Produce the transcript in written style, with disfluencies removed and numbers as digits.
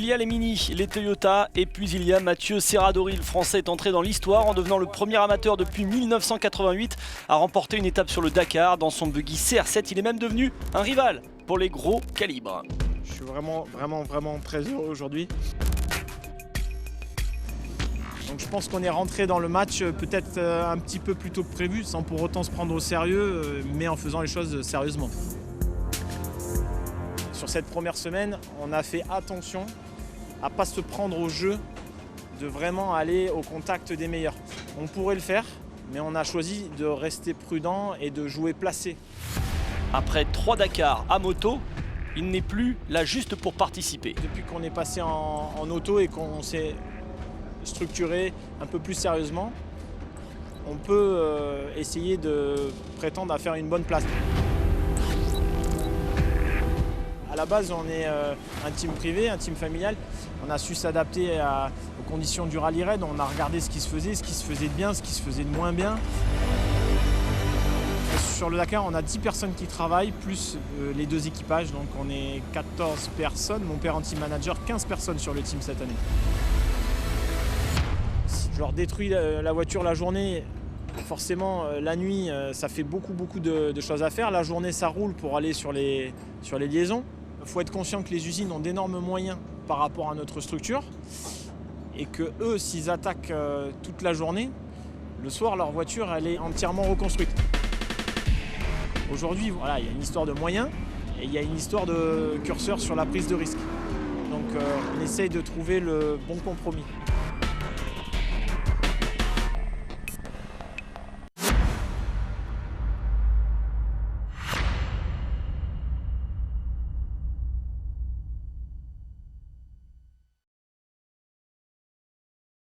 Il y a les Mini, les Toyota et puis il y a Mathieu Serradori. Le Français est entré dans l'histoire en devenant le premier amateur depuis 1988 à remporter une étape sur le Dakar. Dans son buggy CR7, il est même devenu un rival pour les gros calibres. Je suis vraiment très heureux aujourd'hui. Donc je pense qu'on est rentré dans le match peut-être un petit peu plus tôt que prévu, sans pour autant se prendre au sérieux, mais en faisant les choses sérieusement. Sur cette première semaine, on a fait attention à ne pas se prendre au jeu, de vraiment aller au contact des meilleurs. On pourrait le faire, mais on a choisi de rester prudent et de jouer placé. Après 3 Dakar à moto, il n'est plus là juste pour participer. Depuis qu'on est passé en auto et qu'on s'est structuré un peu plus sérieusement, on peut essayer de prétendre à faire une bonne place. À la base, on est un team privé, un team familial. On a su s'adapter aux conditions du rallye raid. On a regardé ce qui se faisait de bien, ce qui se faisait de moins bien. Sur le Dakar, on a 10 personnes qui travaillent, plus les 2 équipages. Donc on est 14 personnes. Mon père en team manager, 15 personnes sur le team cette année. Si je leur détruis la voiture la journée, forcément la nuit, ça fait beaucoup de choses à faire. La journée, ça roule pour aller sur les liaisons. Il faut être conscient que les usines ont d'énormes moyens par rapport à notre structure et que eux, s'ils attaquent toute la journée, le soir, leur voiture, elle est entièrement reconstruite. Aujourd'hui, voilà, il y a une histoire de moyens et il y a une histoire de curseur sur la prise de risque. Donc on essaye de trouver le bon compromis.